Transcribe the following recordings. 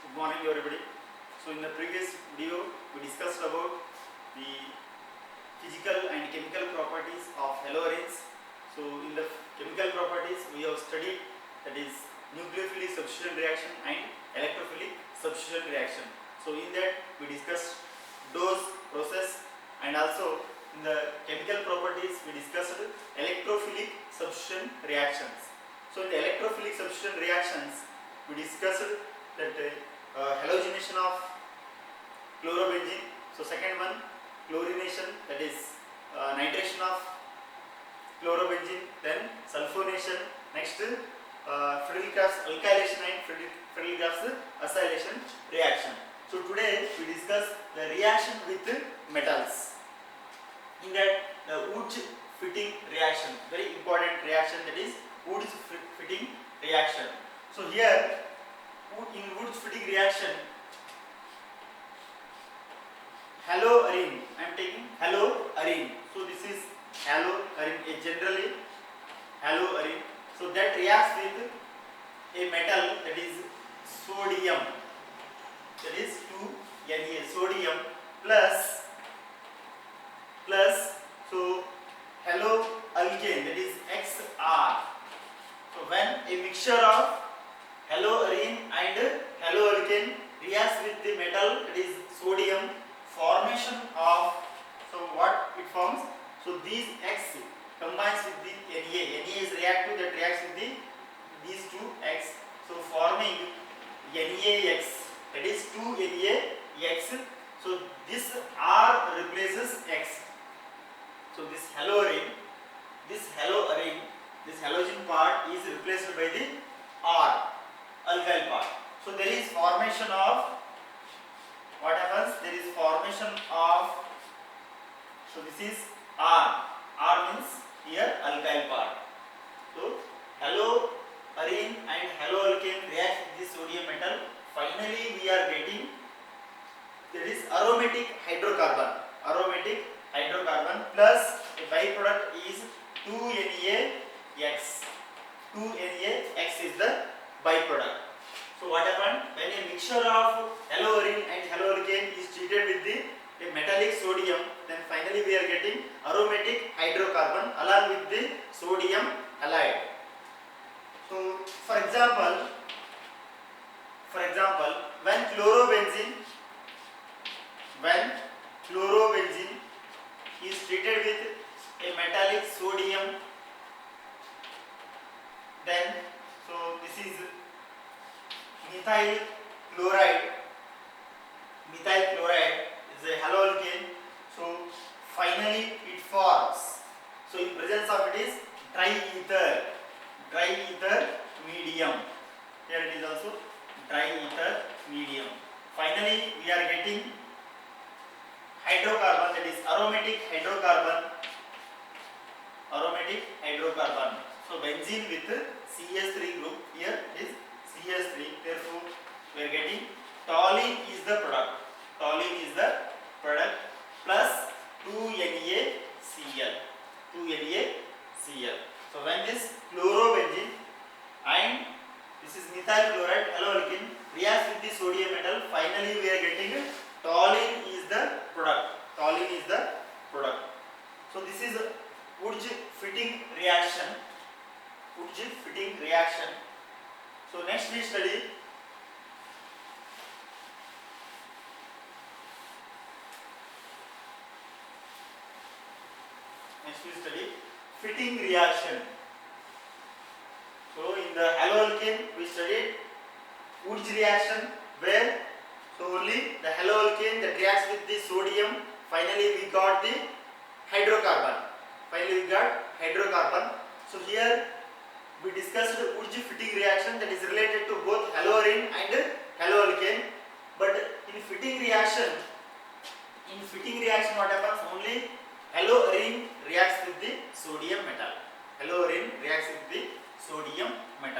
Good morning everybody. So in the previous video we discussed about the physical and chemical properties of haloarenes. So in the chemical properties we have studied, that is nucleophilic substitution reaction and electrophilic substitution reaction. So in that we discussed dose, process, and also in the chemical properties we discussed electrophilic substitution reactions. So in the electrophilic substitution reactions we discussed that halogenation of chlorobenzene. So second one, chlorination, that is nitration of chlorobenzene. Then sulfonation. Next, Friedel-Crafts alkylation and Friedel-Crafts acylation reaction. So today we discuss the reaction with metals. In that, the Wurtz fitting reaction, very important reaction, that is Wurtz fitting reaction. So here in Wurtz fitting reaction, haloarene, I am taking haloarene. So this is haloarene, generally haloarene. So that reacts with a metal, that is sodium, that is 2Na, sodium plus so haloalkane, that is Xr. So when a mixture of haloarene and haloalkane reacts with the metal, that is sodium, formation of, so what it forms, so these X combines with the Na. Na is reactive, that reacts with these two X, so forming NaX, that is 2NaX. So this R replaces X. So this haloarene, this halogen part is replaced by the R, alkyl part. So there is formation of, what happens? There is formation of, so this is R. R means here alkyl part. So haloarene and haloalkane react with the sodium metal. Finally we are getting, there is aromatic hydrocarbon. Aromatic hydrocarbon plus a byproduct is 2NaX. 2NaX is the byproduct. So what happened? When a mixture of haloarene and haloalkane is treated with the metallic sodium, then finally we are getting aromatic hydrocarbon along with the sodium halide. So for example, when chlorobenzene is treated with a metallic sodium, then so this is methyl chloride is a haloalkane. So finally it forms, so in presence of it is dry ether medium. Here it is also dry ether medium. Finally we are getting hydrocarbon, that is aromatic hydrocarbon. So benzene with CH3 group, here it is CH3, therefore we are getting toluene is the product. Plus 2NaCl. So when this chlorobenzene and this is methyl chloride haloalkane reacts with the sodium metal, finally we are getting toluene is the product. So this is Wurtz fitting reaction. So next we study fitting reaction. So in the haloalkane we studied Wurtz reaction, where so only the haloalkane that reacts with the sodium, finally we got the hydrocarbon. So here we discussed Wurtz fitting reaction, that is related to both haloarene and haloalkane. But in fitting reaction what happens? Only haloarene reacts with the sodium metal.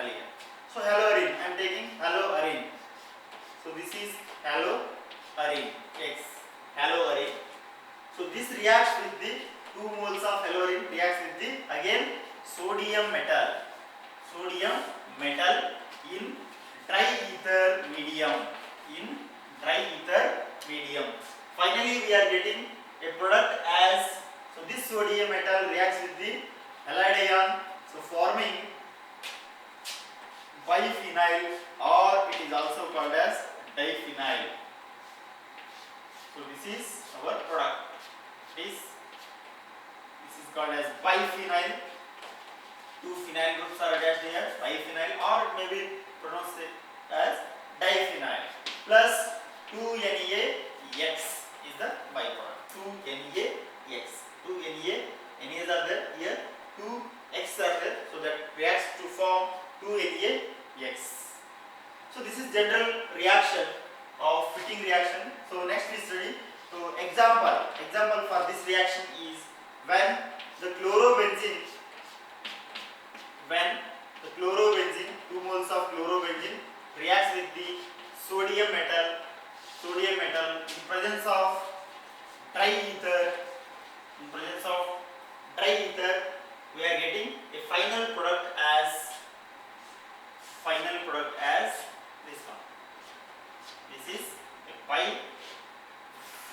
Here. So haloarene, I am taking haloarene. So this is haloarene, X, haloarene. So this reacts with the 2 moles of haloarene reacts with the again sodium metal in dry ether medium. in dry ether medium. Finally, we are getting a product as, so this sodium metal reacts with the halide ion, so forming biphenyl, or it is also called as diphenyl. So this is our product. This is called as biphenyl. Two phenyl groups are attached here, biphenyl, or it may be pronounced as diphenyl, plus 2NaX is the byproduct. 2NaX. 2Na are there here, 2X are there, so that reacts to form 2NaX. So this is general reaction of fitting reaction. So next we study. So example for this reaction is when the chlorobenzene, 2 moles of chlorobenzene reacts with the sodium metal in presence of dry ether. We are getting a final product as this one. This is a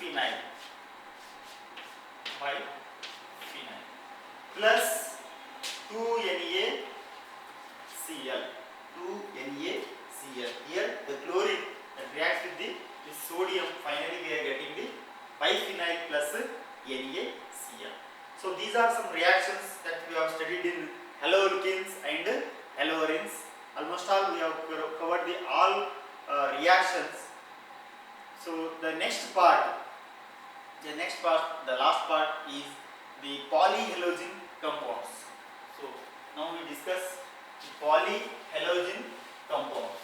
biphenyl plus 2NaCl. Here the chlorine that reacts with the sodium, finally we are getting the biphenyl plus NaCl. So these are some reactions that we have studied in haloalkenes and haloarenes. Almost all we have covered the all reactions. So the last part is the polyhalogen compounds. So now we discuss the polyhalogen compounds.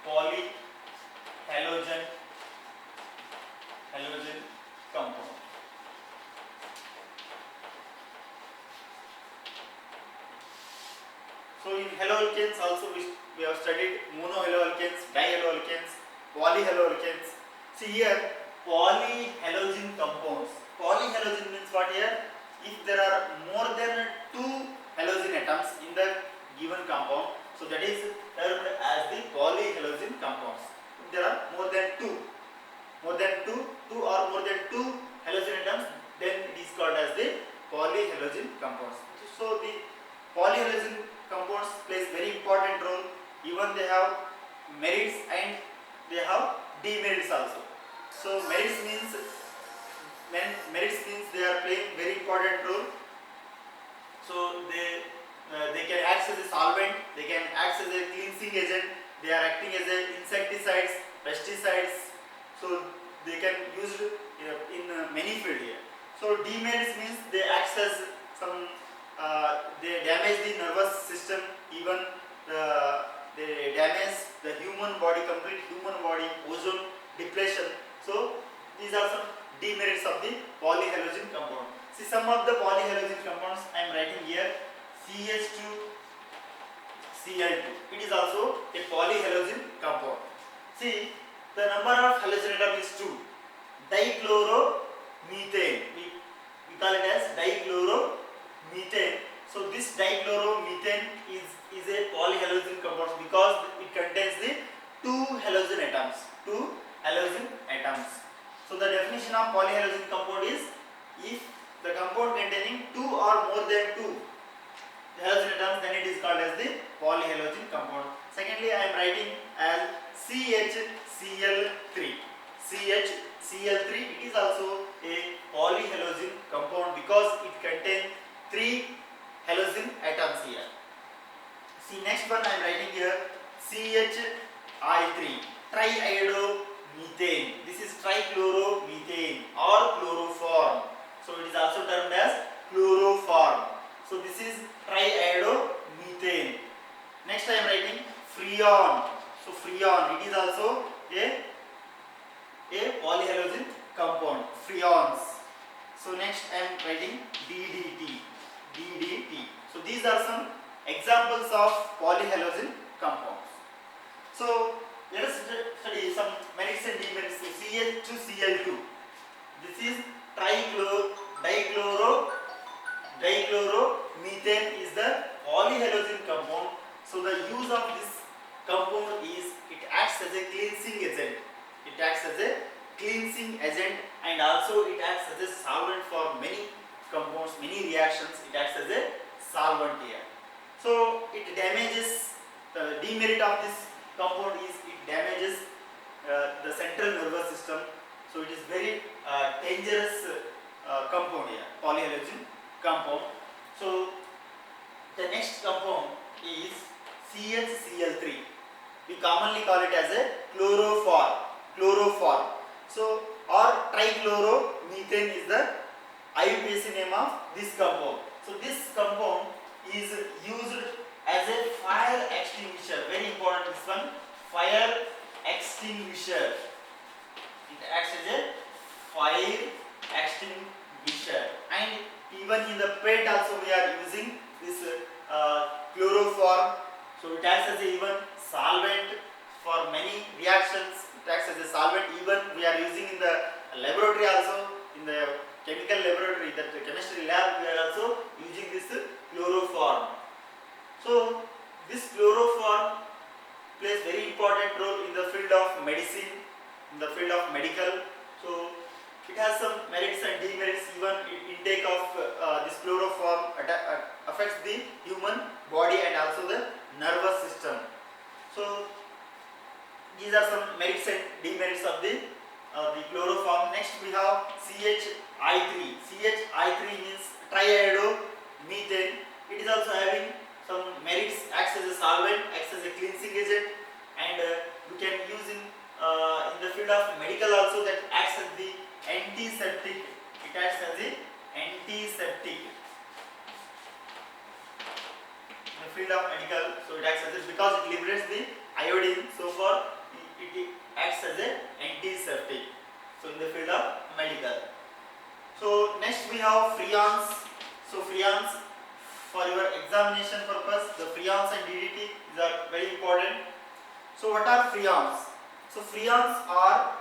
Polyhalogen compound. So in haloalkanes also we have studied monohaloalkanes, dihaloalkanes, polyhaloalkanes. See here, polyhalogen compounds. Polyhalogen means what here? If there are more than 2 halogen atoms in the given compound, so that is termed as the polyhalogen compounds. If there are more than two or more than 2 halogen atoms, then it is called as the polyhalogen compounds. So the polyhalogen compounds plays very important role. Even they have merits and they have demerits also. So merits means they are playing very important role. So they can act as a solvent, they can act as a cleansing agent, they are acting as a insecticides, pesticides. So they can use in many fields here. So demerits means they act as some they damage the nervous system, even they damage the complete human body, ozone depletion. So these are some demerits of the polyhalogen compound. See some of the polyhalogen compounds I am writing here. CH2, Cl2. It is also a polyhalogen compound. See the number of halogen atom is 2. Dichloromethane. We call it as dichloromethane. So this dichloromethane is a polyhalogen compound because it contains the 2 halogen atoms. So the definition of polyhalogen compound is if the compound containing 2 or more than 2 halogen atoms, then it is called as the polyhalogen compound. Secondly, I am writing as CHCl3. CHCl3, it is also a polyhalogen compound because it contains 3 halogen atoms here. See next one I am writing here CHI3, triiodomethane. This is trichloromethane or chloroform. So it is also termed as chloroform. So this is triiodomethane. Next I am writing freon. So freon, it is also a polyhalogen compound, freons. So next I am writing DDT. So these are some examples of polyhalogen compounds. So let us study some merits and demerits. CH2Cl2. This is dichloro dichloromethane is the polyhalogen compound. So the use of this compound is it acts as a cleansing agent. It acts as a cleansing agent and also it acts as a solvent for many compounds, many reactions. It acts as a solvent here. So it damages, the demerit of this compound is it damages the central nervous system. So it is very dangerous compound here, polyhalogen compound. So the next compound is CHCl3. We commonly call it as a chloroform. So or trichloromethane is the IUPAC name of this compound. So this compound is used as a fire extinguisher. Very important this one, fire extinguisher. It acts as a fire extinguisher, and even in the paint also we are using this chloroform. So it acts as a even solvent for many reactions. It acts as a solvent. Even we are using in the laboratory also, in the chemical laboratory, that chemistry lab, we are also using this chloroform. So this chloroform plays very important role in the field of medicine, in the field of medical. So it has some merits and demerits. Even intake of this chloroform affects the human body and also the nervous system. So these are some merits and demerits of the chloroform. Next we have CHI3. CHI3 means triiodomethane. It is also having some merits, acts as a solvent, acts as a cleansing agent, and we can use in the field of medical also, that acts as the antiseptic. It acts as the antiseptic in the field of medical. So it acts as it because it liberates the iodine. So far it acts as a antiseptic. So in the field of medical. So next we have freons. So freons, for your examination purpose, the freons and DDT these are very important. So what are freons? So freons are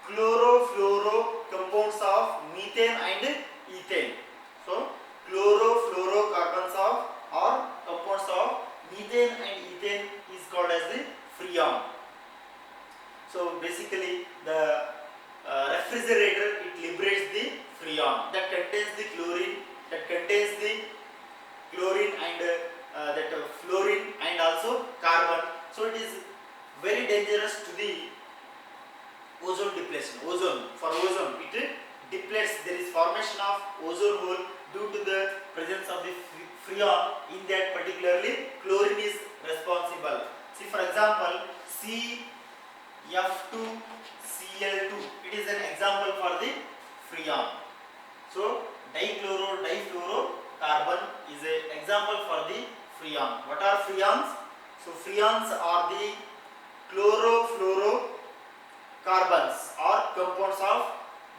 chlorofluoro compounds of methane and ethane. So chlorofluorocarbons of or compounds of methane and ethane is called as the freon. So basically the refrigerator, it liberates the freon that contains the chlorine, and that fluorine and also carbon. So it is very dangerous to the ozone depletion. For ozone, it depletes. There is formation of ozone hole due to the presence of the freon. In that particularly chlorine is responsible. See, for example, CF2Cl2. It is an example for the freon. So difluorocarbon is an example for the freon. What are freons? So freons are the chlorofluorocarbons or compounds of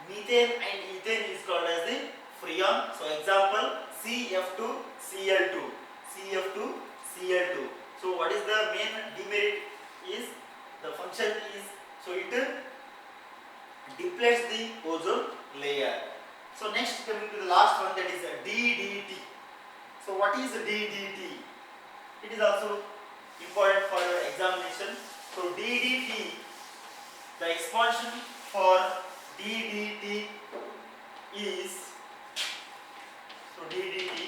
methane and ethane is called as the freon. So example CF2Cl2. So what is the main demerit is the function is, so it depletes the ozone layer. So next coming to the last one, that is DDT. So what is DDT? It is also important for your examination. So DDT, the expansion for DDT is, so DDT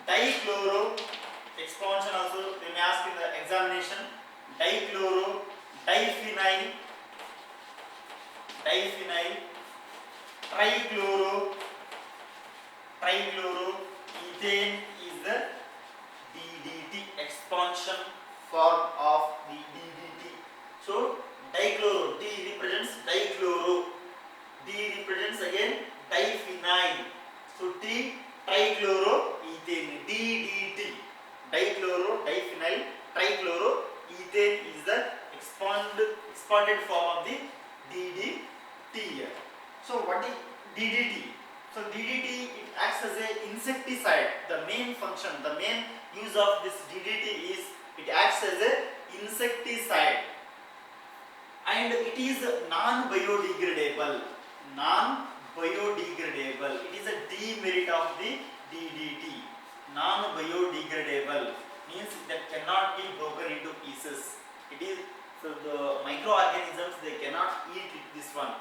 dichloro, expansion also they may ask in the examination, dichloro, diphenyl, trichloroethane is the DDT, expansion form of the DDT. So dichloro, D represents dichloro, D represents again diphenyl. So T, trichloroethane, DDT, dichloro, diphenyl, trichloroethane is the expanded form of the DDT here. So what is DDT? So DDT, it acts as a insecticide. The main function, the main use of this DDT is it acts as a insecticide, and it is non-biodegradable. non-biodegradable. It is a demerit of the DDT. Non-biodegradable means that cannot be broken into pieces. It is so the microorganisms they cannot eat this one.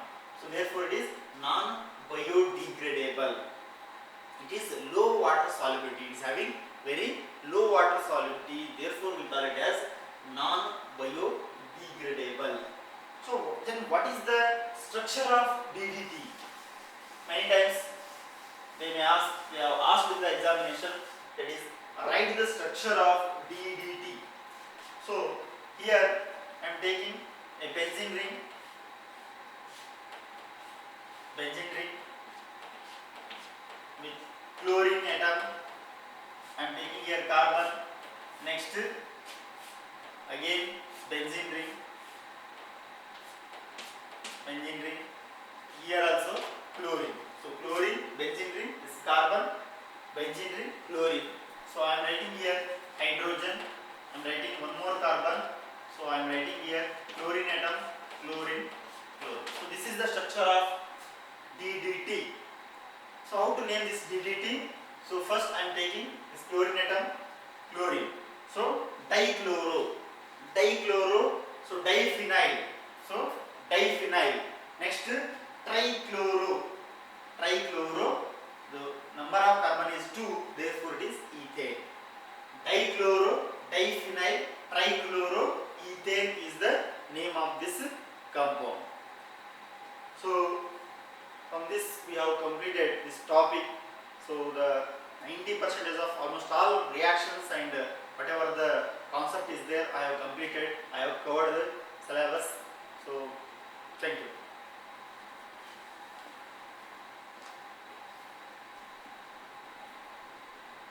So therefore it is non-biodegradable. It is low water solubility. It is having very low water solubility. Therefore we call it as non-biodegradable. So then what is the structure of DDT? Many times they have asked in the examination, that is write the structure of DDT. So here I am taking a benzene ring with chlorine atom. I am taking here carbon. Next again benzene ring. Here also chlorine. So chlorine, benzene ring, this is carbon, benzene ring, chlorine. So I am writing here hydrogen. I am writing one more carbon. So I am writing here chlorine atom, chlorine, chlorine. So this is the structure of DDT. So how to name this DDT? So first I am taking this chlorine atom, chlorine. So dichloro, so diphenyl. So diphenyl. Next trichloro. The number of carbon is 2, therefore it is ethane. Dichloro, diphenyl, trichloro, ethane is the name of this compound. So from this we have completed this topic. So the 90% of almost all reactions and whatever the concept is there, I have completed. I have covered the syllabus.